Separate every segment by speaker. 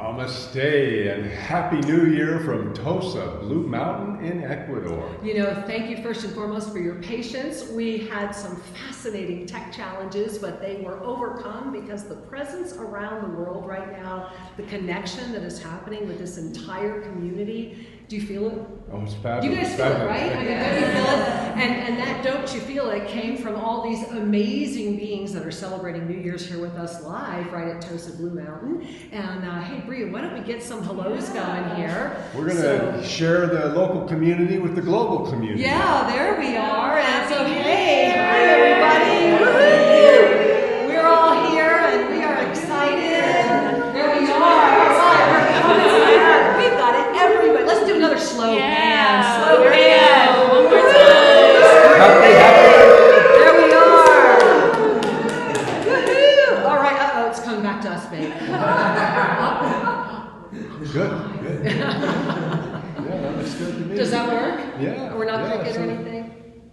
Speaker 1: Namaste and Happy New Year from TOSA, Blue Mountain in Ecuador.
Speaker 2: You know, thank you first and foremost for your patience. We had some fascinating tech challenges, but they were overcome because the presence around the world right now, the connection that is happening with this entire community. Do you feel it?
Speaker 1: Oh, it's fabulous.
Speaker 2: You guys feel it, right? I mean, don't you feel it? And that don't you feel it came from all these amazing beings that are celebrating New Year's here with us live right at TOSA Blue Mountain. And hey, Bria, why don't we get some hellos going here?
Speaker 1: We're going to share the local community with the global community.
Speaker 2: Yeah, there we are. And so, hey, hi everybody. Woo-hoo. We're all here and we are excited. There we are. We've got it. Everybody. Let's do another slow hand. Slow hand. One more time. There we are. Woohoo. All right. Uh-oh, it's coming back to us, babe.
Speaker 1: Good. Yeah, that looks good to me.
Speaker 2: Does that work?
Speaker 1: Yeah.
Speaker 2: We're not crooked or anything?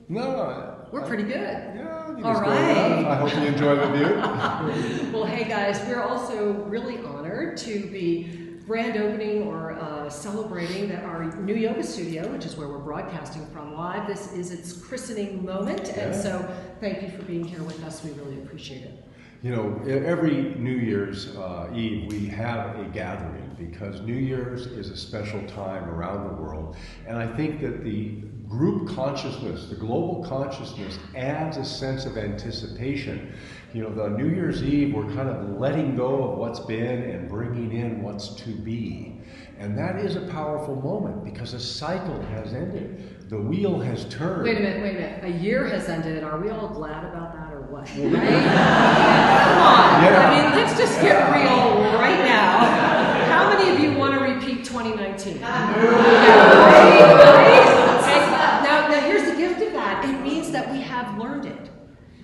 Speaker 1: No.
Speaker 2: We're pretty good.
Speaker 1: Yeah, I think
Speaker 2: All
Speaker 1: it's good
Speaker 2: right.
Speaker 1: enough. I hope you enjoy the view.
Speaker 2: Well, hey guys, we're also really honored to be grand opening or celebrating our new yoga studio, which is where we're broadcasting from live. This is its christening moment, and so thank you for being here with us. We really appreciate it.
Speaker 1: You know, every New Year's Eve we have a gathering because New Year's is a special time around the world, and I think that the group consciousness, the global consciousness, adds a sense of anticipation. You know, the New Year's Eve, we're kind of letting go of what's been and bringing in what's to be. And that is a powerful moment because a cycle has ended. The wheel has turned.
Speaker 2: Wait a minute. A year has ended. Are we all glad about that or what? Right? Come on.
Speaker 1: Yeah.
Speaker 2: I mean, let's just get real right now. How many of you want to repeat 2019? Now, here's the gift of that. It means that we have learned it.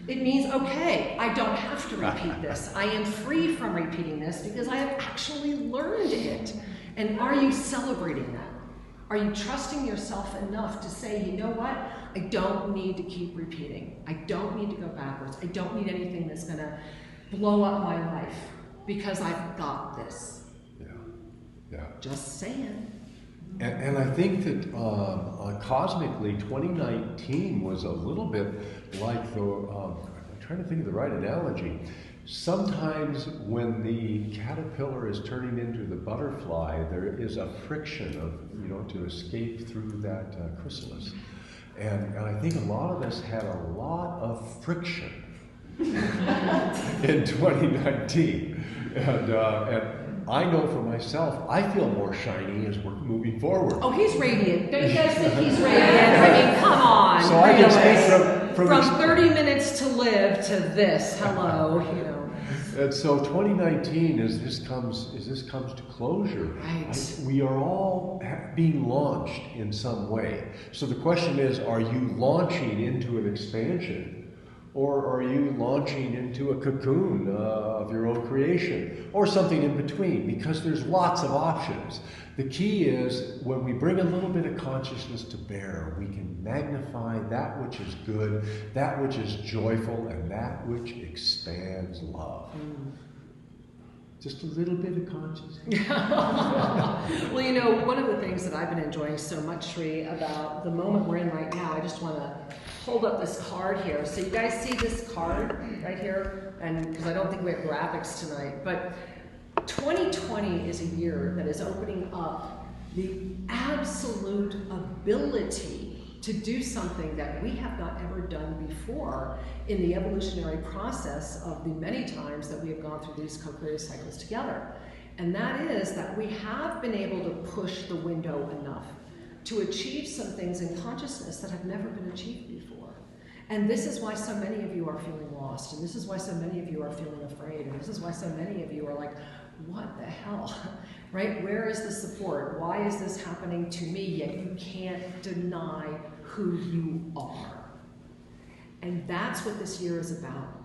Speaker 2: It means, okay, I don't have to repeat this. I am free from repeating this because I have actually learned it. And are you celebrating that? Are you trusting yourself enough to say, you know what? I don't need to keep repeating. I don't need to go backwards. I don't need anything that's going to blow up my life because I've got this.
Speaker 1: Yeah.
Speaker 2: Just saying.
Speaker 1: And I think that cosmically, 2019 was a little bit like I'm trying to think of the right analogy. Sometimes when the caterpillar is turning into the butterfly, there is a friction to escape through that chrysalis. And I think a lot of us had a lot of friction in 2019. And I know for myself, I feel more shiny as we're moving forward.
Speaker 2: Oh, he's radiant. Don't you guys think he's radiant? I mean, come on.
Speaker 1: So I can speak from
Speaker 2: 30 minutes to live to this. Hello,
Speaker 1: And so 2019, as this comes to closure,
Speaker 2: right.
Speaker 1: We are all being launched in some way. So the question is, are you launching into an expansion? Or are you launching into a cocoon of your own creation? Or something in between? Because there's lots of options. The key is when we bring a little bit of consciousness to bear, we can magnify that which is good, that which is joyful, and that which expands love. Just a little bit of consciousness.
Speaker 2: Well, one of the things that I've been enjoying so much, Sri, about the moment we're in right now, I just want to hold up this card here. So you guys see this card right here? And because I don't think we have graphics tonight, but 2020 is a year that is opening up the absolute ability to do something that we have not ever done before in the evolutionary process of the many times that we have gone through these co-creative cycles together. And that is that we have been able to push the window enough to achieve some things in consciousness that have never been achieved before. And this is why so many of you are feeling lost, and this is why so many of you are feeling afraid, and this is why so many of you are like, what the hell, right? Where is the support? Why is this happening to me? Yet you can't deny who you are. And that's what this year is about.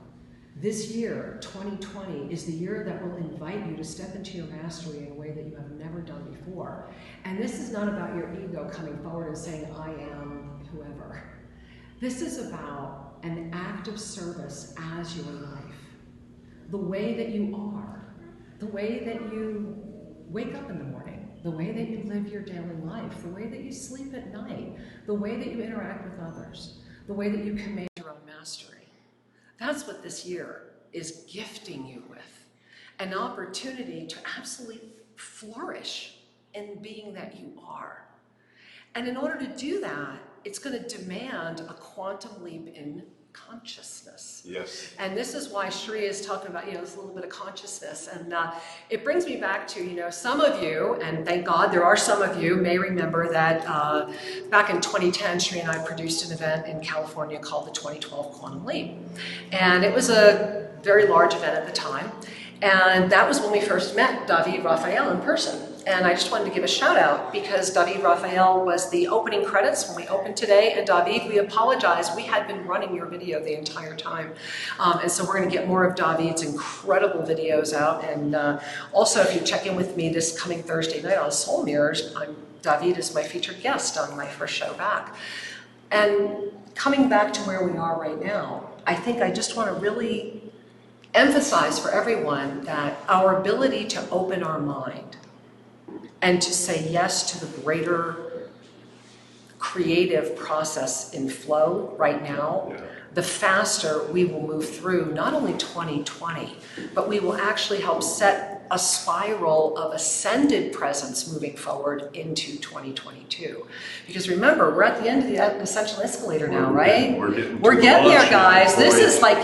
Speaker 2: This year, 2020, is the year that will invite you to step into your mastery in a way that you have never done before. And this is not about your ego coming forward and saying, I am whoever. This is about an act of service as your life. The way that you are, the way that you wake up in the morning, the way that you live your daily life, the way that you sleep at night, the way that you interact with others, the way that you command your own mastery. That's what this year is gifting you with. An opportunity to absolutely flourish in being that you are. And in order to do that, it's going to demand a quantum leap in consciousness.
Speaker 1: Yes.
Speaker 2: And this is why Sri is talking about, this little bit of consciousness. And it brings me back to, some of you, and thank God there are some of you, may remember that back in 2010, Sri and I produced an event in California called the 2012 Quantum Leap. And it was a very large event at the time. And that was when we first met David Raphael in person. And I just wanted to give a shout out because David Raphael was the opening credits when we opened today. And David, we apologize. We had been running your video the entire time. And so we're going to get more of David's incredible videos out. And also, if you check in with me this coming Thursday night on Soul Mirrors, David is my featured guest on my first show back. And coming back to where we are right now, I think I just want to really emphasize for everyone that our ability to open our mind and to say yes to the greater creative process in flow right now, the faster we will move through not only 2020, but we will actually help set a spiral of ascended presence moving forward into 2022. Because remember, we're at the end of the Ascension escalator now, right? We're getting there, guys. This is like,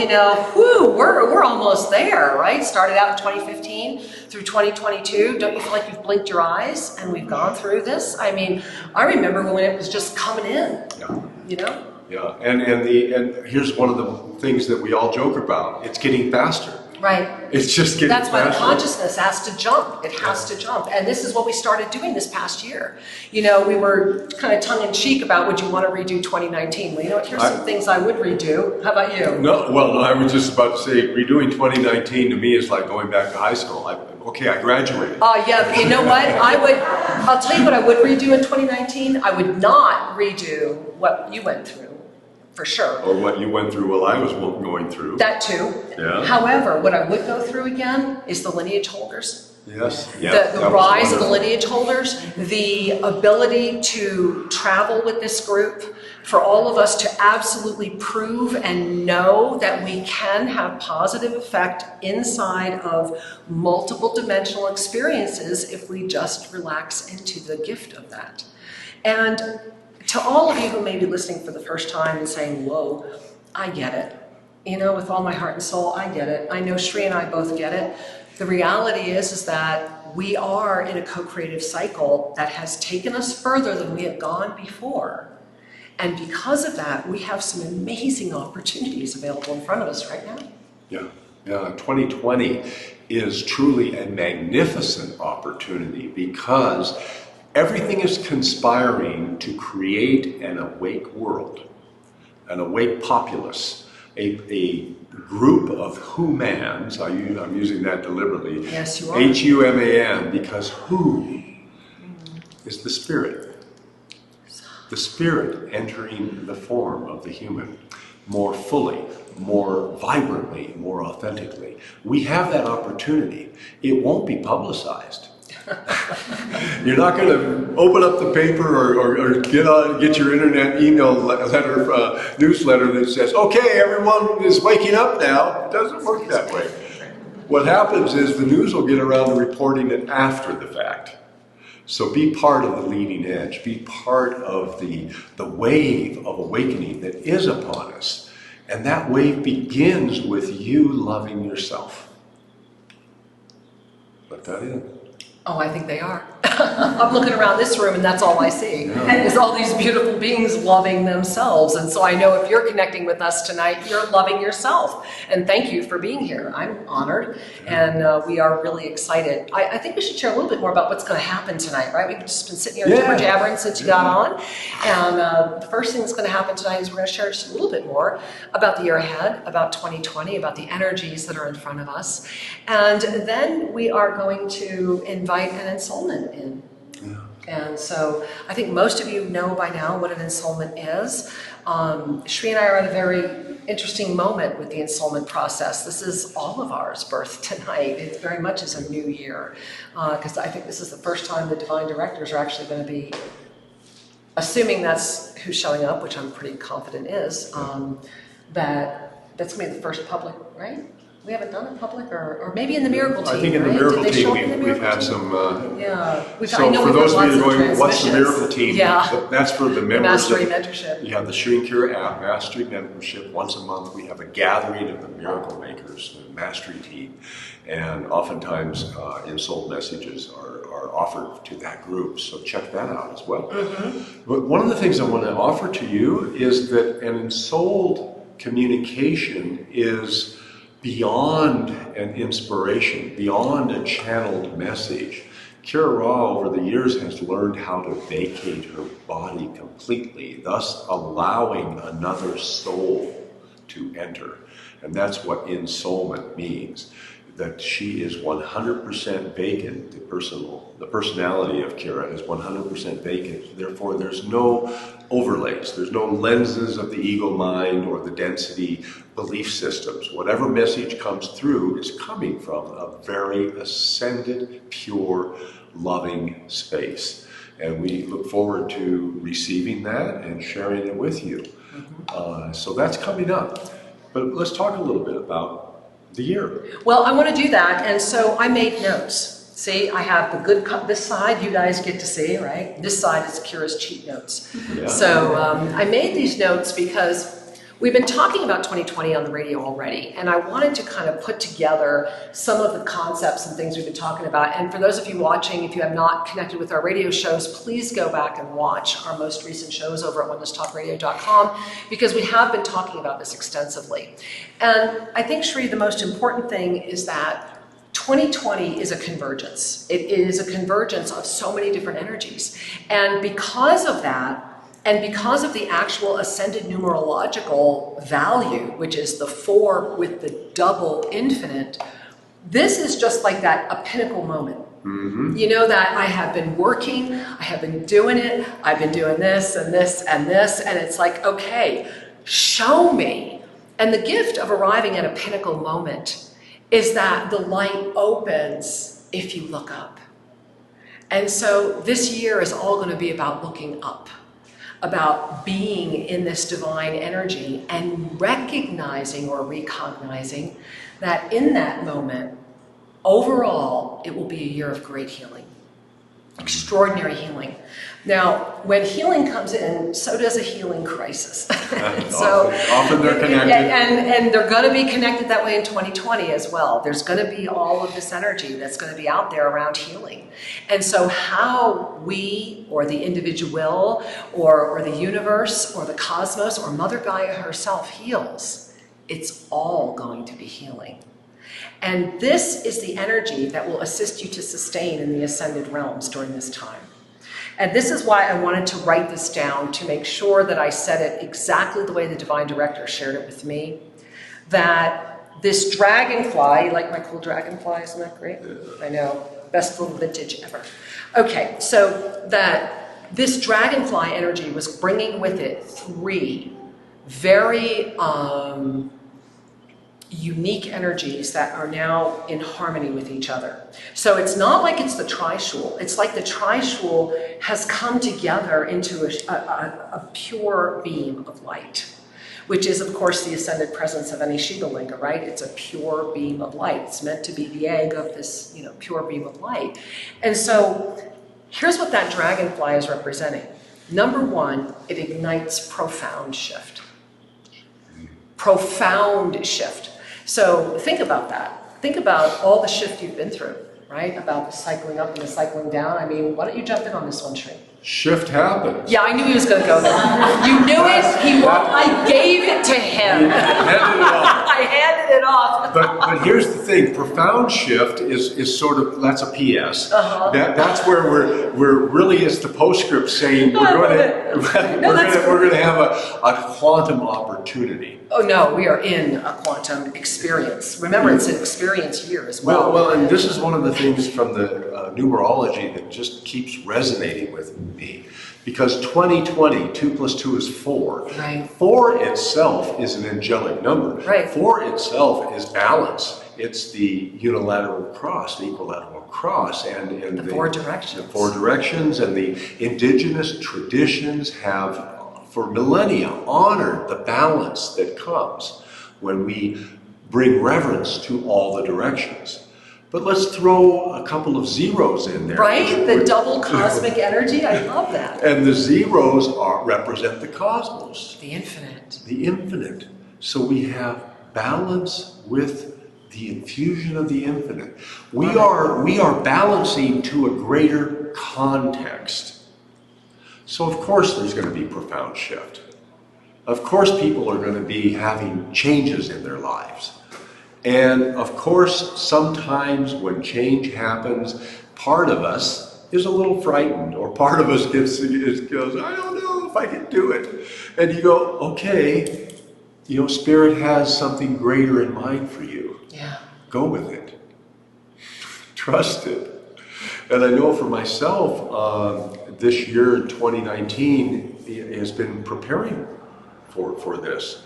Speaker 2: we're almost there, right? Started out in 2015 through 2022. Don't you feel like you've blinked your eyes and we've gone through this? I mean, I remember when it was just coming in,
Speaker 1: Yeah, and here's one of the things that we all joke about. It's getting faster.
Speaker 2: Right.
Speaker 1: It's just getting
Speaker 2: That's
Speaker 1: faster.
Speaker 2: why the consciousness has to jump. It has to jump. And this is what we started doing this past year. We were kind of tongue-in-cheek about, would you want to redo 2019? Well, here's some things I would redo. How about you?
Speaker 1: No, I was just about to say, redoing 2019 to me is like going back to high school. I graduated.
Speaker 2: Yeah, you know what? I'll tell you what I would redo in 2019. I would not redo what you went through. For sure.
Speaker 1: Or what you went through while I was going through.
Speaker 2: That too.
Speaker 1: Yeah.
Speaker 2: However, what I would go through again is the lineage holders.
Speaker 1: Yes. Yeah.
Speaker 2: The rise of the lineage holders, the ability to travel with this group, for all of us to absolutely prove and know that we can have positive effect inside of multiple dimensional experiences if we just relax into the gift of that. And to all of you who may be listening for the first time and saying, whoa, I get it. With all my heart and soul, I get it. I know Sri and I both get it. The reality is that we are in a co-creative cycle that has taken us further than we have gone before. And because of that, we have some amazing opportunities available in front of us right now. Yeah.
Speaker 1: 2020 is truly a magnificent opportunity because everything is conspiring to create an awake world, an awake populace, a group of humans. I'm using that deliberately.
Speaker 2: Yes, you are.
Speaker 1: Human, because who is the spirit. The spirit entering the form of the human more fully, more vibrantly, more authentically. We have that opportunity. It won't be publicized. You're not going to open up the paper or get your internet email newsletter that says, okay, everyone is waking up now. It doesn't work that way. What happens is the news will get around to reporting it after the fact. So be part of the leading edge. Be part of the wave of awakening that is upon us. And that wave begins with you loving yourself. Let that in.
Speaker 2: Oh, I think they are. I'm looking around this room and that's all I see. Is all these beautiful beings loving themselves. And so I know if you're connecting with us tonight, you're loving yourself. And thank you for being here. I'm honored and we are really excited. I think we should share a little bit more about what's going to happen tonight, right? We've just been sitting here jibber-jabbering since you got on. And the first thing that's going to happen tonight is we're going to share just a little bit more about the year ahead, about 2020, about the energies that are in front of us. And then we are going to invite an ensoulment in. And so I think most of you know by now what an ensoulment is. Sri and I are at a very interesting moment with the ensoulment process. This is all of ours birth tonight. It very much is a new year, because I think this is the first time the divine directors are actually going to be, assuming that's who's showing up, which I'm pretty confident is, that's going to be the first public, right? We haven't done a public, or maybe in the miracle team.
Speaker 1: I think in the
Speaker 2: right?
Speaker 1: miracle team we've had some.
Speaker 2: Yeah.
Speaker 1: So for those of you going, what's the miracle team?
Speaker 2: Yeah.
Speaker 1: That's for the members.
Speaker 2: Mastery mentorship.
Speaker 1: You have the Sri&Kira app, Mastery Membership. Once a month we have a gathering of the miracle makers, the Mastery team. And oftentimes ensouled messages are offered to that group. So check that out as well. But one of the things I want to offer to you is that an ensouled communication is beyond an inspiration, beyond a channeled message. Kira Ra over the years has learned how to vacate her body completely, thus allowing another soul to enter. And that's what ensoulment means, that she is 100% vacant. The personality of Kira is 100% vacant. Therefore, there's no overlays. There's no lenses of the ego mind or the density belief systems. Whatever message comes through is coming from a very ascended, pure, loving space. And we look forward to receiving that and sharing it with you. So that's coming up. But let's talk a little bit about the year.
Speaker 2: Well, I want to do that, and so I made notes. See, I have the good this side you guys get to see, right? This side is Kira's cheat notes.
Speaker 1: Yeah.
Speaker 2: So I made these notes because we've been talking about 2020 on the radio already, and I wanted to kind of put together some of the concepts and things we've been talking about. And for those of you watching, if you have not connected with our radio shows, please go back and watch our most recent shows over at onenesstalkradio.com, because we have been talking about this extensively. And I think, Sri, the most important thing is that 2020 is a convergence. It is a convergence of so many different energies. And because of that, and because of the actual ascended numerological value, which is the 4 with the double infinite, this is just like that, a pinnacle moment. You know, that I have been working, I have been doing it, I've been doing this and this and this, and it's like, okay, show me. And the gift of arriving at a pinnacle moment is that the light opens if you look up. And so this year is all going to be about looking up, about being in this divine energy and recognizing or recognizing that in that moment, overall, it will be a year of great healing, extraordinary healing. Now, when healing comes in, so does a healing crisis. So
Speaker 1: often they're connected.
Speaker 2: And they're going to be connected that way in 2020 as well. There's going to be all of this energy that's going to be out there around healing. And so how we, or the individual, or the universe, or the cosmos, or Mother Gaia herself heals, it's all going to be healing. And this is the energy that will assist you to sustain in the ascended realms during this time. And this is why I wanted to write this down, to make sure that I said it exactly the way the Divine Director shared it with me, that this dragonfly, you like my cool dragonfly, isn't that great? I know, best little vintage ever. Okay, so that this dragonfly energy was bringing with it 3 very unique energies that are now in harmony with each other. So it's not like it's the trishul. It's like the trishul has come together into a pure beam of light, which is, of course, the ascended presence of any Shiva Linga, right? It's a pure beam of light. It's meant to be the egg of this, pure beam of light. And so here's what that dragonfly is representing. Number 1, it ignites profound shift. Profound shift. So think about that. Think about all the shift you've been through, right? About the cycling up and the cycling down. I mean, why don't you jump in on this one, Sri?
Speaker 1: Shift happens.
Speaker 2: Yeah, I knew he was going to go there. You knew it. I gave it to him. I handed it off.
Speaker 1: But here's the thing: profound shift is sort of, that's a PS. That's where we're really, it's the postscript saying we're going to have a quantum opportunity.
Speaker 2: Oh no, we are in a quantum experience. Remember, it's an experience year as well.
Speaker 1: Well, and this is one of the things from the numerology that just keeps resonating with me. Because 2020, 2 plus 2 is 4.
Speaker 2: Right.
Speaker 1: 4 itself is an angelic number.
Speaker 2: Right.
Speaker 1: 4 itself is balance. It's the unilateral cross, the equilateral cross, and
Speaker 2: the 4 directions.
Speaker 1: The 4 directions, and the indigenous traditions have, for millennia, honored the balance that comes when we bring reverence to all the directions. But let's throw a couple of zeros in there.
Speaker 2: Right? The double cosmic energy. I love that.
Speaker 1: And the zeros represent the cosmos.
Speaker 2: The infinite.
Speaker 1: The infinite. So we have balance with the infusion of the infinite. We are balancing to a greater context. So of course there's going to be profound shift. Of course people are going to be having changes in their lives. And of course, sometimes when change happens, part of us is a little frightened, or part of us goes, I don't know if I can do it. And you go, okay, you know, Spirit has something greater in mind for you.
Speaker 2: Yeah.
Speaker 1: Go with it. Trust it. And I know for myself, this year, 2019, has been preparing for this.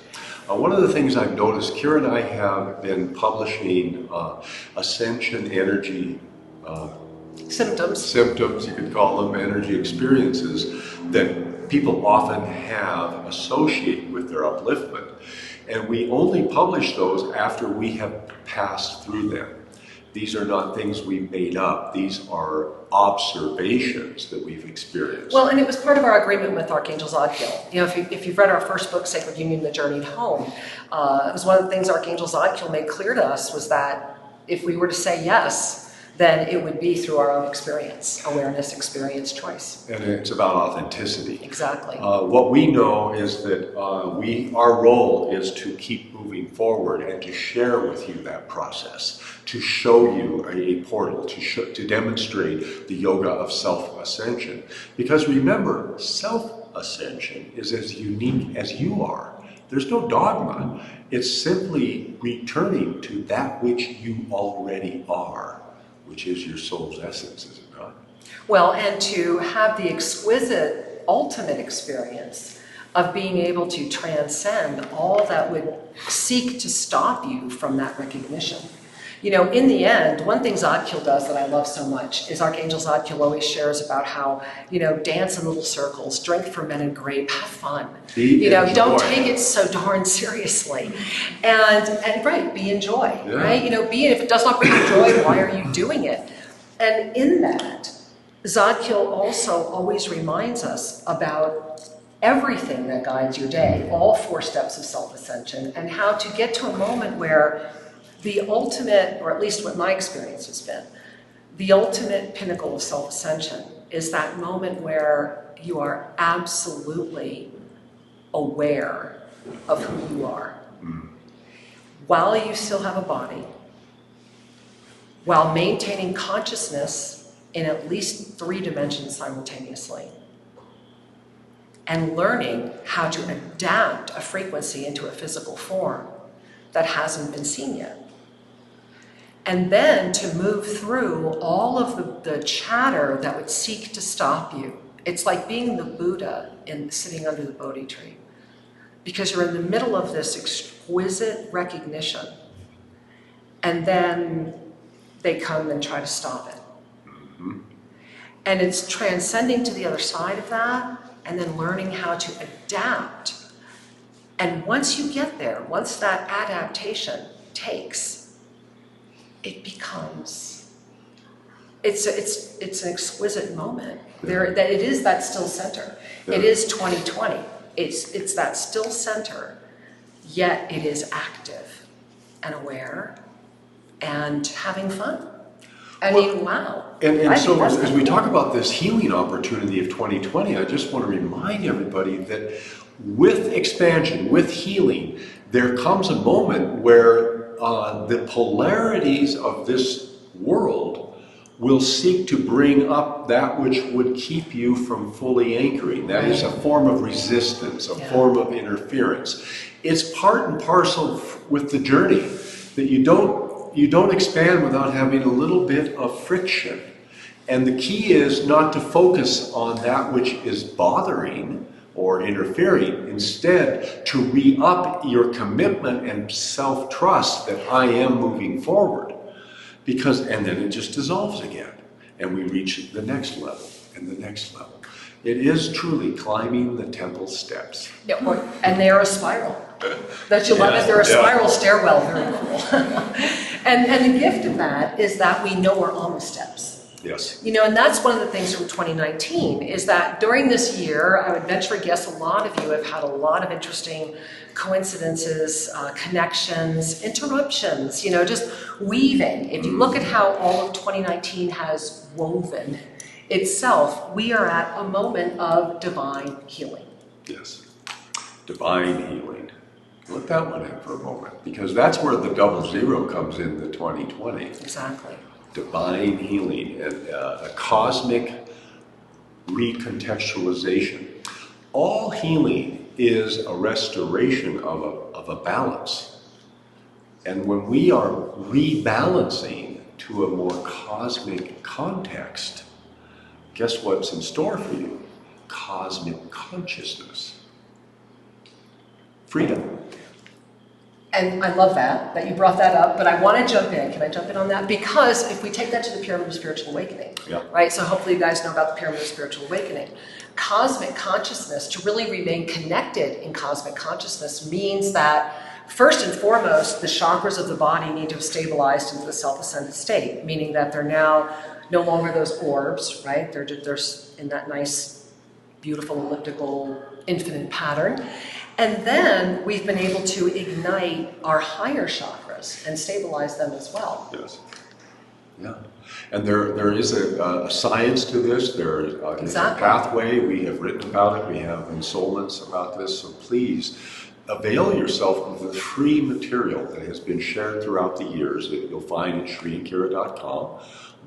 Speaker 1: One of the things I've noticed, Kira and I have been publishing Ascension energy symptoms, you could call them, energy experiences that people often have associated with their upliftment. And we only publish those after we have passed through them. These are not things we've made up. These are observations that we've experienced.
Speaker 2: Well, and it was part of our agreement with Archangel Zadkiel. You know, if you've read our first book, Sacred Union, The Journey Home, it was one of the things Archangel Zadkiel made clear to us was that if we were to say yes, then it would be through our own experience, awareness, experience, choice.
Speaker 1: And it's about authenticity.
Speaker 2: Exactly.
Speaker 1: What we know is that our role is to keep moving forward and to share with you that process, to show you a portal, to demonstrate the yoga of self-ascension. Because remember, self-ascension is as unique as you are. There's no dogma. It's simply returning to that which you already are, which is your soul's essence, is it not?
Speaker 2: Well, and to have the exquisite, ultimate experience of being able to transcend all that would seek to stop you from that recognition. You know, in the end, one thing Zadkiel does that I love so much is Archangel Zadkiel always shares about how, you know, dance in little circles, drink fermented grape, have fun. Don't take it so darn seriously. And right, be in joy, right? You know, if it does not bring you joy, why are you doing it? And in that, Zadkiel also always reminds us about everything that guides your day, all 4 steps of self-ascension, and how to get to a moment where the ultimate, or at least what my experience has been, the ultimate pinnacle of self-ascension is that moment where you are absolutely aware of who you are. While you still have a body, while maintaining consciousness in at least 3 dimensions simultaneously, and learning how to adapt a frequency into a physical form that hasn't been seen yet. And then to move through all of the chatter that would seek to stop you. It's like being the Buddha sitting under the Bodhi tree. Because you're in the middle of this exquisite recognition. And then they come and try to stop it.
Speaker 1: Mm-hmm.
Speaker 2: And it's transcending to the other side of that, and then learning how to adapt. And once you get there, once that adaptation takes, it becomes, it's an exquisite moment. That it is that still center. Yeah. It is 2020. It's that still center, yet it is active and aware and having fun. I mean, wow.
Speaker 1: And so as we talk about this healing opportunity of 2020, I just want to remind everybody that with expansion, with healing, there comes a moment where the polarities of this world will seek to bring up that which would keep you from fully anchoring. That is a form of resistance, a form of interference. It's part and parcel with the journey that you don't expand without having a little bit of friction. And the key is not to focus on that which is bothering or interfering. Instead, to re-up your commitment and self-trust that I am moving forward. And then it just dissolves again. And we reach the next level and the next level. It is truly climbing the temple steps.
Speaker 2: Yeah, and they're a spiral. Don't you love it? They're a spiral stairwell. Very cool. and the gift of that is that we know we're on the steps.
Speaker 1: Yes.
Speaker 2: You know, and that's one of the things from 2019 is that during this year, I would venture a guess a lot of you have had a lot of interesting coincidences, connections, interruptions, you know, just weaving. If you look at how all of 2019 has woven itself, we are at a moment of divine healing.
Speaker 1: Yes. Divine healing. Let that one in for a moment, because that's where the 00 comes in the 2020.
Speaker 2: Exactly.
Speaker 1: Divine healing and a cosmic recontextualization. All healing is a restoration of a balance. And when we are rebalancing to a more cosmic context, guess what's in store for you? Cosmic consciousness. Freedom.
Speaker 2: And I love that you brought that up, but I want to jump in. Can I jump in on that? Because if we take that to the Pyramid of Spiritual Awakening, right? So hopefully you guys know about the Pyramid of Spiritual Awakening. Cosmic consciousness, to really remain connected in cosmic consciousness means that first and foremost, the chakras of the body need to have stabilized into the self-ascended state, meaning that they're now no longer those orbs, right? They're in that nice, beautiful, elliptical, infinite pattern. And then we've been able to ignite our higher chakras and stabilize them as well.
Speaker 1: Yes. Yeah. And there is a science to this. There is a pathway. We have written about it. We have installments about this. So please avail yourself of the free material that has been shared throughout the years that you'll find at Sri&Kira.com.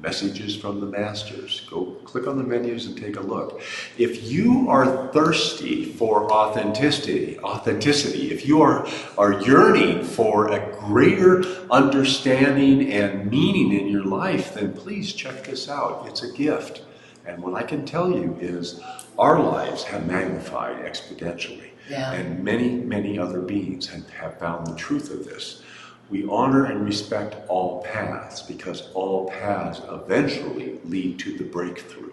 Speaker 1: Messages from the Masters. Go click on the menus and take a look. If you are thirsty for authenticity, if you are yearning for a greater understanding and meaning in your life, then please check this out. It's a gift. And what I can tell you is our lives have magnified exponentially.
Speaker 2: Yeah.
Speaker 1: And many, many other beings have found the truth of this. We honor and respect all paths because all paths eventually lead to the breakthrough.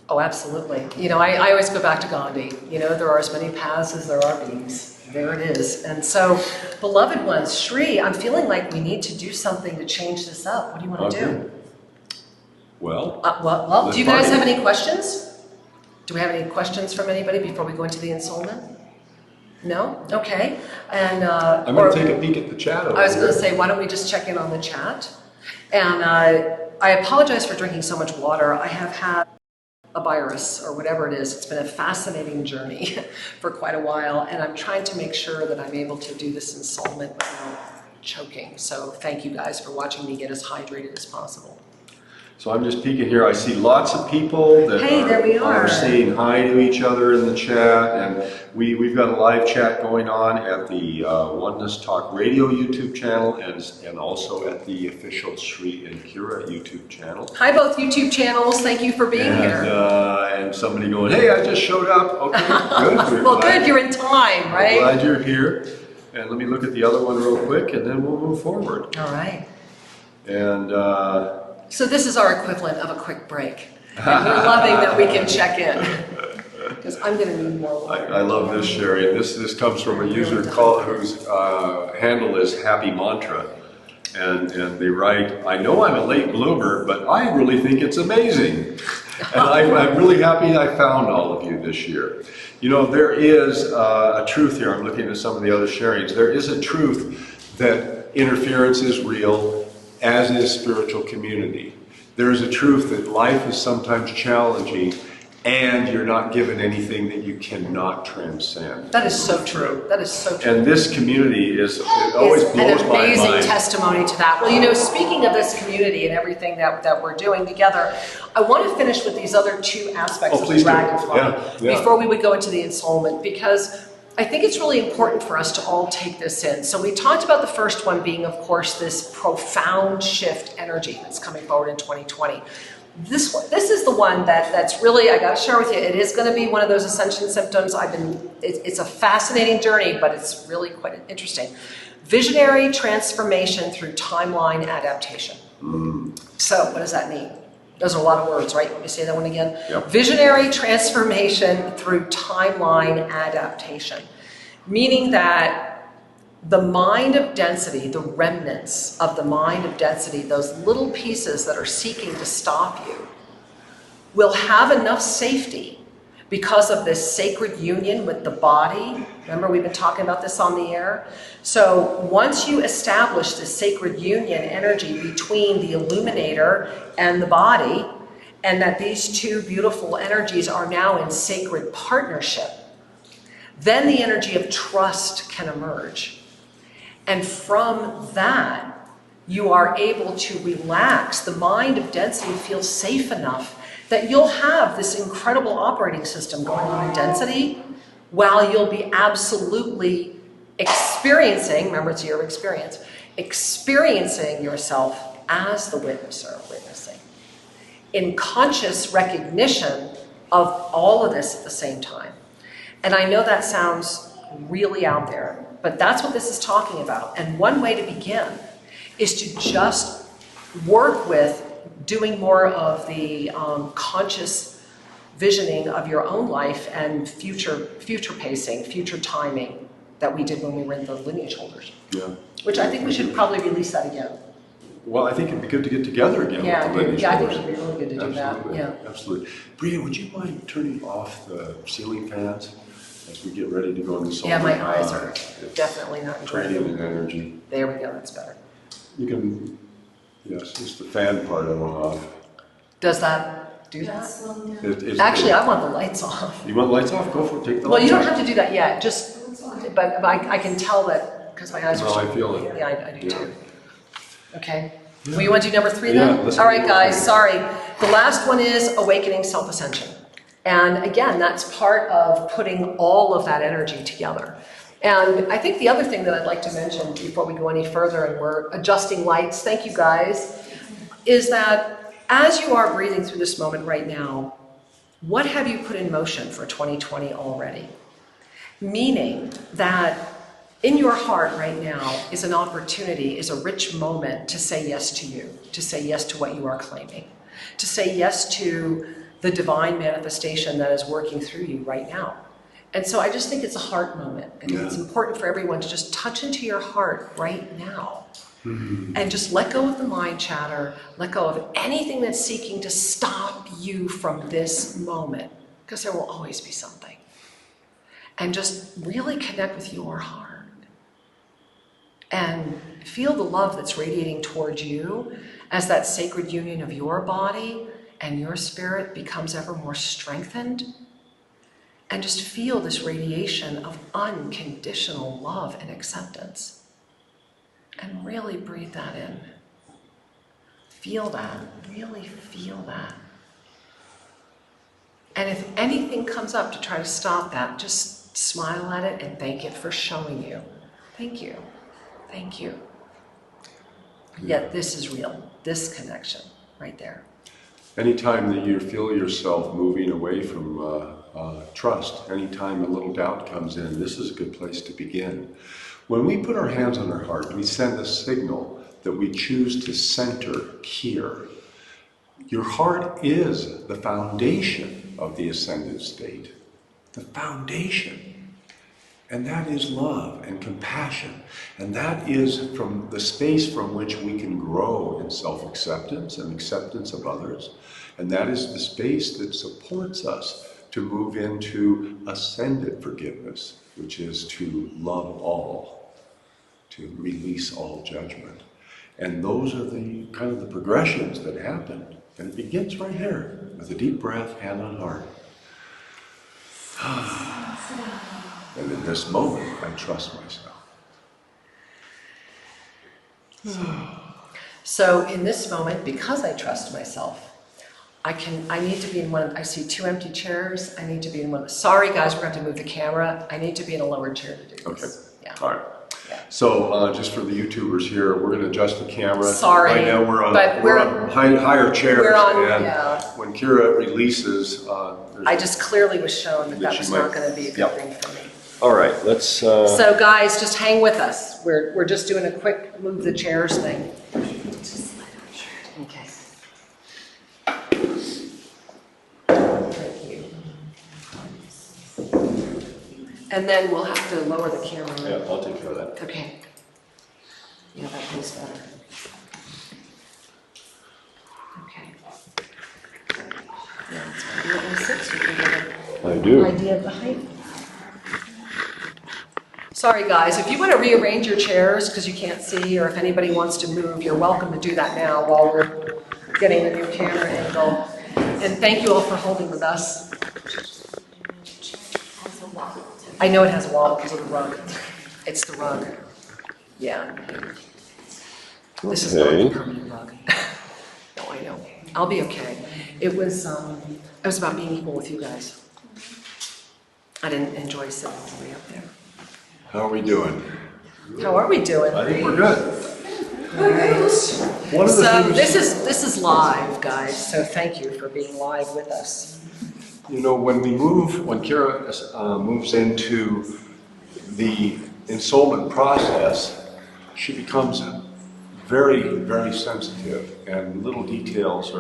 Speaker 2: Oh, absolutely. You know, I always go back to Gandhi. You know, there are as many paths as there are beings. There it is. And so, beloved ones, Sri, I'm feeling like we need to do something to change this up. What do you want to do?
Speaker 1: Well,
Speaker 2: do you guys have any questions? Do we have any questions from anybody before we go into the installment? No? Okay. And
Speaker 1: I'm going to take a peek at the chat over
Speaker 2: I was going to
Speaker 1: here.
Speaker 2: say, why don't we just check in on the chat? And I apologize for drinking so much water. I have had a virus or whatever it is. It's been a fascinating journey for quite a while, and I'm trying to make sure that I'm able to do this installment without choking. So thank you guys for watching me get as hydrated as possible.
Speaker 1: So I'm just peeking here. I see lots of people that are saying hi to each other in the chat, and we've got a live chat going on at the Oneness Talk Radio YouTube channel and also at the official Sri&Kira YouTube channel.
Speaker 2: Hi, both YouTube channels. Thank you for being here.
Speaker 1: And somebody going, hey, I just showed up. Okay, good.
Speaker 2: Well, good. You're in time, right?
Speaker 1: I'm glad you're here. And let me look at the other one real quick, and then we'll move forward.
Speaker 2: All right.
Speaker 1: And
Speaker 2: so this is our equivalent of a quick break. And we're loving that we can check in. Because I'm going to need more water.
Speaker 1: I love this, Sherry. This comes from a user whose handle is Happy Mantra. And they write, I know I'm a late bloomer, but I really think it's amazing. And I'm really happy I found all of you this year. You know, there is a truth here. I'm looking at some of the other sharings. There is a truth that interference is real, as is spiritual community. There is a truth that life is sometimes challenging and you're not given anything that you cannot transcend.
Speaker 2: That is so true. That is so true.
Speaker 1: And this community it always blows my mind.
Speaker 2: An amazing testimony to that. Well, you know, speaking of this community and everything that we're doing together, I want to finish with these other two aspects of the dragonfly before we would go into the installment, because I think it's really important for us to all take this in. So we talked about the first one being, of course, this profound shift energy that's coming forward in 2020. This is the one that's really, I gotta share with you, it is gonna be one of those ascension symptoms. It's a fascinating journey, but it's really quite interesting. Visionary transformation through timeline adaptation. So what does that mean? Those are a lot of words, right? Let me say that one again.
Speaker 3: Yep.
Speaker 2: Visionary transformation through timeline adaptation. Meaning that the mind of density, the remnants of the mind of density, those little pieces that are seeking to stop you, will have enough safety because of this sacred union with the body. Remember, we've been talking about this on the air. So once you establish this sacred union energy between the illuminator and the body, and that these two beautiful energies are now in sacred partnership, then the energy of trust can emerge. And from that, you are able to relax. The mind of density feels safe enough that you'll have this incredible operating system going on in density while you'll be absolutely experiencing, remember it's your experience, experiencing yourself as the witnesser, witnessing, in conscious recognition of all of this at the same time. And I know that sounds really out there, but that's what this is talking about. And one way to begin is to just work with doing more of the conscious visioning of your own life and future pacing, future timing that we did when we were in the lineage holders.
Speaker 3: Yeah.
Speaker 2: Which I think we should probably release that again.
Speaker 3: Well, I think it'd be good to get together again.
Speaker 2: Yeah,
Speaker 3: with the lineage
Speaker 2: I think
Speaker 3: holders.
Speaker 2: it would be really good to do that.
Speaker 3: Absolutely.
Speaker 2: Yeah.
Speaker 3: Absolutely. Bria, would you mind turning off the ceiling fans as we get ready to go into solar?
Speaker 2: Yeah, my eyes are
Speaker 3: It's
Speaker 2: definitely not enjoying
Speaker 3: draining
Speaker 2: it.
Speaker 3: in energy.
Speaker 2: There we go, that's better.
Speaker 3: You can, yes, it's the fan part I want off.
Speaker 2: Does that do that?
Speaker 3: It's
Speaker 2: Actually, I want the lights off.
Speaker 3: You want the lights off? Go for it. Take the
Speaker 2: Well,
Speaker 3: lights
Speaker 2: you don't
Speaker 3: off.
Speaker 2: have to do that yet, but I can tell that, because my eyes are
Speaker 3: No, I
Speaker 2: so.
Speaker 3: feel it.
Speaker 2: Yeah, I do
Speaker 3: Yeah.
Speaker 2: too. Okay. Well, you want to do number 3 then?
Speaker 3: Yeah, let's
Speaker 2: All right,
Speaker 3: do
Speaker 2: guys,
Speaker 3: it.
Speaker 2: sorry. The last one is awakening self-ascension. And again, that's part of putting all of that energy together. And I think the other thing that I'd like to mention before we go any further, and we're adjusting lights, thank you guys, is that as you are breathing through this moment right now, what have you put in motion for 2020 already? Meaning that in your heart right now is an opportunity, is a rich moment to say yes to you, to say yes to what you are claiming, to say yes to the divine manifestation that is working through you right now. And so I just think it's a heart moment. I think it's important for everyone to just touch into your heart right now. And just let go of the mind chatter, let go of anything that's seeking to stop you from this moment, because there will always be something. And just really connect with your heart. And feel the love that's radiating towards you as that sacred union of your body and your spirit becomes ever more strengthened. And just feel this radiation of unconditional love and acceptance. And really breathe that in. Feel that. Really feel that. And if anything comes up to try to stop that, just smile at it and thank it for showing you. Thank you. Thank you. Yet this is real. This connection right there.
Speaker 3: Anytime that you feel yourself moving away from trust, anytime a little doubt comes in, this is a good place to begin. When we put our hands on our heart, we send a signal that we choose to center here. Your heart is the foundation of the ascended state. The foundation. And that is love and compassion. And that is from the space from which we can grow in self-acceptance and acceptance of others. And that is the space that supports us to move into ascended forgiveness, which is to love all, to release all judgment. And those are the kind of the progressions that happen. And it begins right here with a deep breath, hand on heart. And in this moment, I trust myself.
Speaker 2: So in this moment, because I trust myself, I need to be in one, I see 2 empty chairs, I need to be in one, sorry guys, we're going to have to move the camera, I need to be in a lower chair to do this.
Speaker 3: Okay,
Speaker 2: Yeah.
Speaker 3: all right. So just for the YouTubers here, we're going to adjust the camera.
Speaker 2: Sorry,
Speaker 3: right now we're on higher chairs, and when Kira releases,
Speaker 2: I just clearly was shown that was not going to be a good thing for me.
Speaker 3: All right, let's.
Speaker 2: So guys, just hang with us. We're just doing a quick move the chairs thing. Okay. Thank you. And then we'll have to lower the camera.
Speaker 3: Yeah, I'll take care of that.
Speaker 2: Okay. Yeah, that feels better. Okay. Yeah, it's fine. You want me to sit so you can get
Speaker 3: I do.
Speaker 2: an idea of the height? Sorry guys, if you want to rearrange your chairs because you can't see, or if anybody wants to move, you're welcome to do that now while we're getting the new camera angle. And thank you all for holding with us. I know it has a wall because of the rug. It's the rug. Yeah. This is not a permanent rug. No, I know. I'll be okay. It was about being equal with you guys. I didn't enjoy sitting way up there.
Speaker 3: How are we doing?
Speaker 2: How are we doing?
Speaker 3: I think we're good.
Speaker 2: All right.
Speaker 3: One of the things,
Speaker 2: this is live, guys. So thank you for being live with us.
Speaker 3: you know, when Kira moves into the ensoulment process, she becomes very, very sensitive, and little details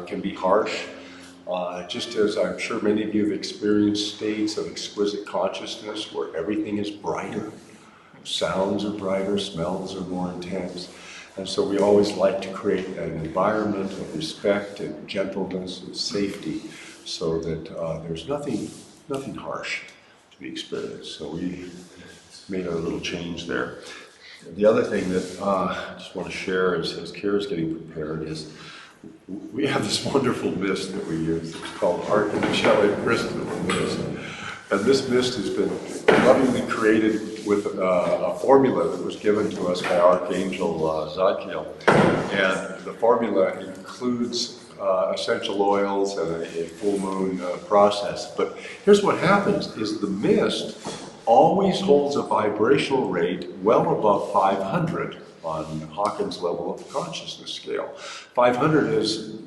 Speaker 3: can be harsh. Just as I'm sure many of you have experienced states of exquisite consciousness where everything is brighter, sounds are brighter, smells are more intense. And so we always like to create an environment of respect and gentleness and safety so that there's nothing harsh to be experienced. So we made a little change there. The other thing that I just want to share as Kira's getting prepared is we have this wonderful mist that we use. It's called Archangelic Crystal Mist. And this mist has been lovingly created with a formula that was given to us by Archangel Zadkiel. And the formula includes essential oils and a full moon process. But here's what happens is the mist always holds a vibrational rate well above 500 on Hawkins' level of consciousness scale. 500 is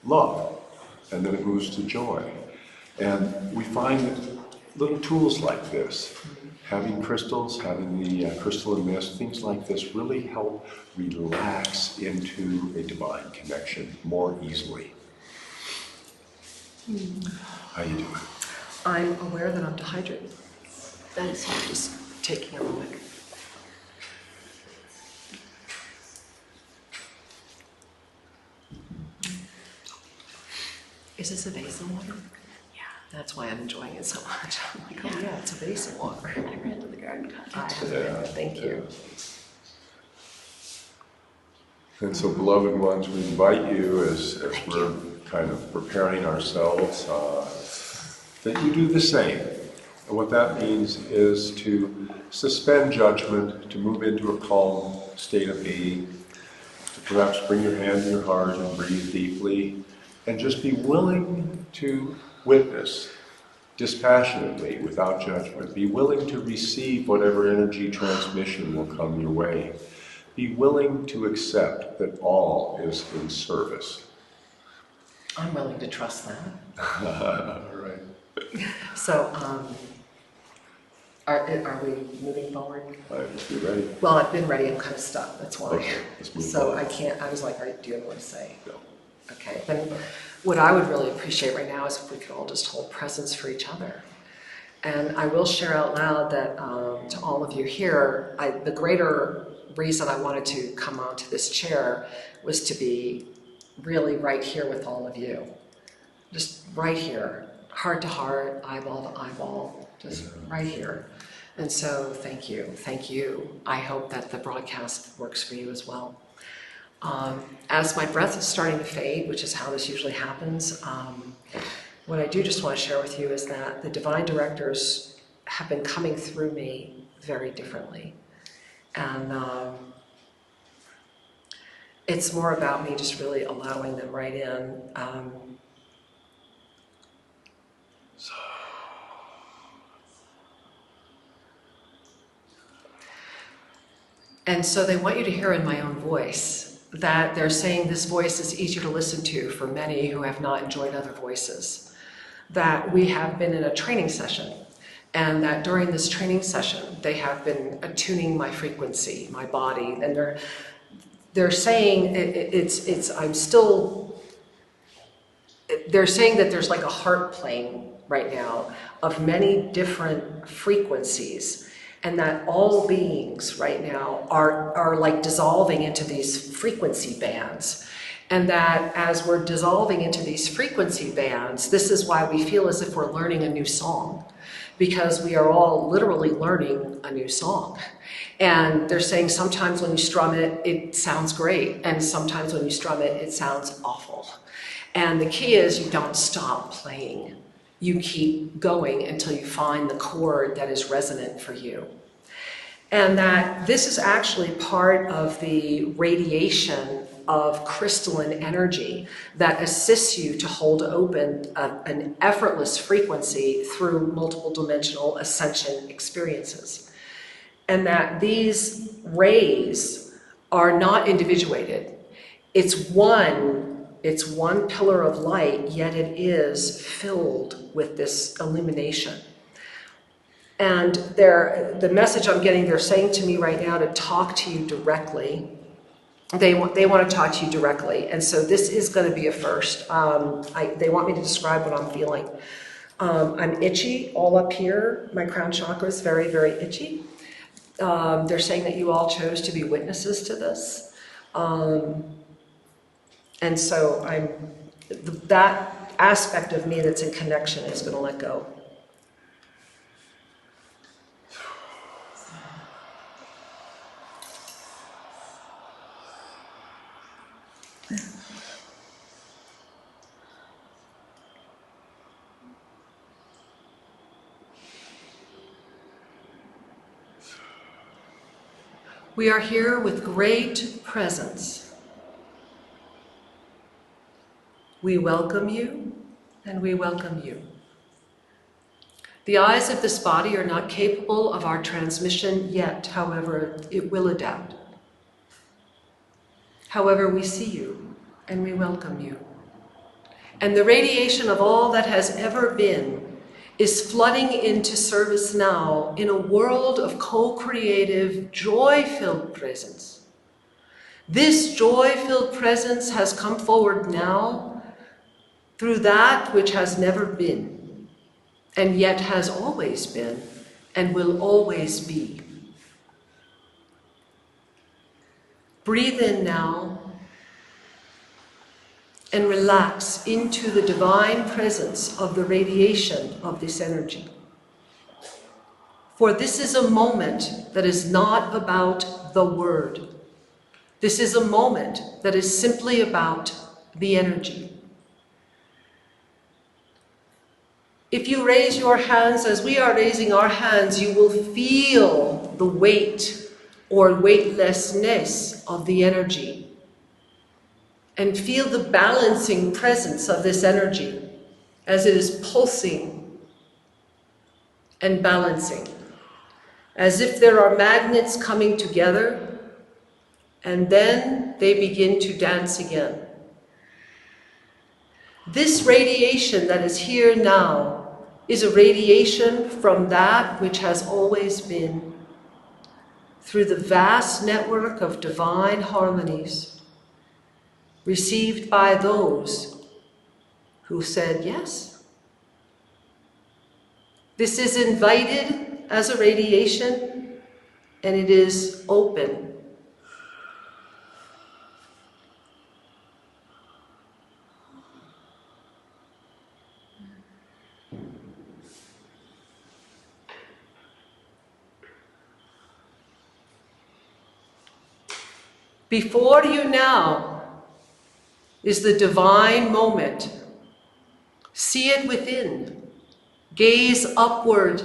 Speaker 3: love, and then it moves to joy. And we find that little tools like this, having crystals, having the crystalline mist, things like this really help relax into a divine connection more easily. How you doing?
Speaker 2: I'm aware that I'm dehydrated. And so I'm just taking a moment. Is this a basin water? Yeah. That's why I'm enjoying it so much. I'm like, oh yeah, it's a basin water. I ran to the garden. I have been, thank you.
Speaker 3: And so, beloved ones, we invite you as we're kind of preparing ourselves that you do the same. And what that means is to suspend judgment, to move into a calm state of being, to perhaps bring your hand to your heart and breathe deeply, and just be willing to witness dispassionately, without judgment. Be willing to receive whatever energy transmission will come your way. Be willing to accept that all is in service.
Speaker 2: I'm willing to trust that.
Speaker 3: All right.
Speaker 2: So, are we moving forward?
Speaker 3: You ready?
Speaker 2: Well, I've been ready. I'm kind of stuck. That's why.
Speaker 3: Okay, let's move
Speaker 2: So
Speaker 3: on.
Speaker 2: I can't. I was like, all right, do you have more to say?
Speaker 3: No.
Speaker 2: Okay. Then, what I would really appreciate right now is if we could all just hold presence for each other. And I will share out loud that to all of you here, the greater reason I wanted to come onto this chair was to be really right here with all of you. Just right here, heart to heart, eyeball to eyeball, just right here. And so thank you, thank you. I hope that the broadcast works for you as well. As my breath is starting to fade, which is how this usually happens, what I do just want to share with you is that the divine directors have been coming through me very differently. And it's more about me just really allowing them right in. And so they want you to hear in my own voice that they're saying this voice is easier to listen to for many who have not enjoyed other voices. That we have been in a training session, and that during this training session, they have been attuning my frequency, my body, and they're saying they're saying that there's like a harp playing right now of many different frequencies, and that all beings right now are like dissolving into these frequency bands. And that as we're dissolving into these frequency bands, this is why we feel as if we're learning a new song, because we are all literally learning a new song. And they're saying sometimes when you strum it, it sounds great. And sometimes when you strum it, it sounds awful. And the key is you don't stop playing. You keep going until you find the chord that is resonant for you. And that this is actually part of the radiation of crystalline energy that assists you to hold open an effortless frequency through multiple dimensional ascension experiences. And that these rays are not individuated. It's one pillar of light, yet it is filled with this illumination. And the message I'm getting, they're saying to me right now to talk to you directly. They want to talk to you directly. And so this is going to be a first. They want me to describe what I'm feeling. I'm itchy all up here. My crown chakra is very, very itchy. They're saying that you all chose to be witnesses to this. And so that aspect of me that's in connection is going to let go. We are here with great presence. We welcome you, and we welcome you. The eyes of this body are not capable of our transmission yet, however, it will adapt. However, we see you, and we welcome you. And the radiation of all that has ever been is flooding into service now in a world of co-creative, joy-filled presence. This joy-filled presence has come forward now through that which has never been, and yet has always been, and will always be. Breathe in now, and relax into the divine presence of the radiation of this energy. For this is a moment that is not about the word. This is a moment that is simply about the energy. If you raise your hands as we are raising our hands, you will feel the weight or weightlessness of the energy. And feel the balancing presence of this energy as it is pulsing and balancing, as if there are magnets coming together, and then they begin to dance again. This radiation that is here now is a radiation from that which has always been, through the vast network of divine harmonies received by those who said yes. This is invited as a radiation, and it is open. Before you now is the divine moment. See it within. Gaze upward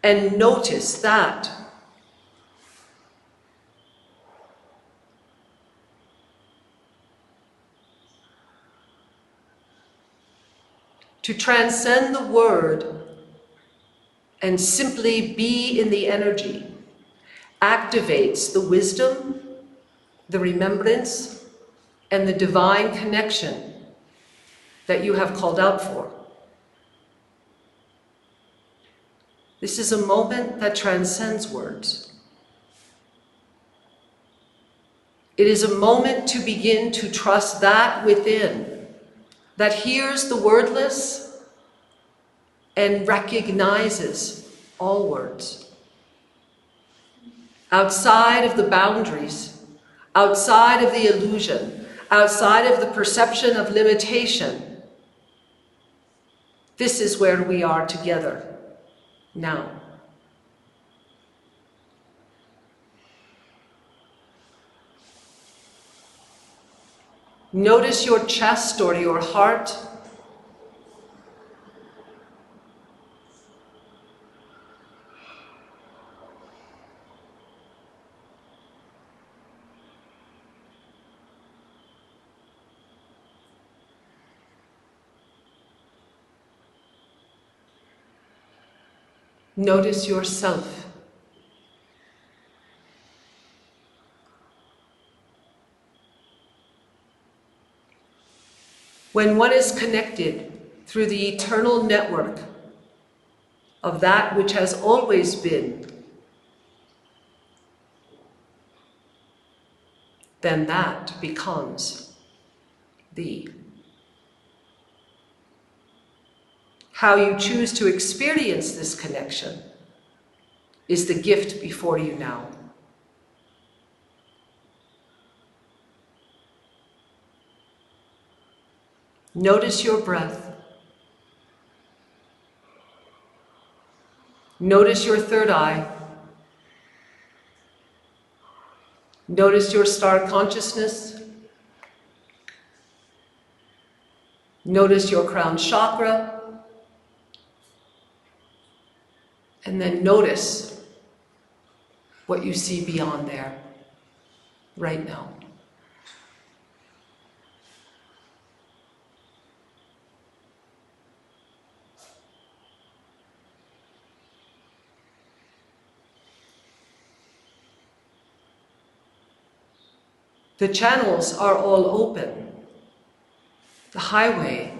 Speaker 2: and notice that. To transcend the word and simply be in the energy activates the wisdom, the remembrance, and the divine connection that you have called out for. This is a moment that transcends words. It is a moment to begin to trust that within, that hears the wordless and recognizes all words. Outside of the boundaries, outside of the illusion, outside of the perception of limitation, this is where we are together now. Notice your chest or your heart. Notice yourself. When one is connected through the eternal network of that which has always been, then that becomes thee. How you choose to experience this connection is the gift before you now. Notice your breath. Notice your third eye. Notice your star consciousness. Notice your crown chakra. And then notice what you see beyond there, right now. The channels are all open. The highway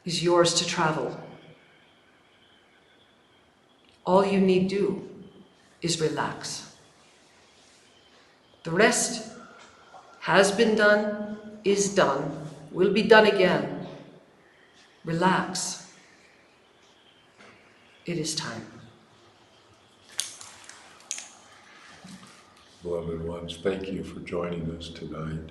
Speaker 2: is yours to travel. All you need do is relax. The rest has been done, is done, will be done again. Relax. It is time.
Speaker 3: Beloved ones, thank you for joining us tonight.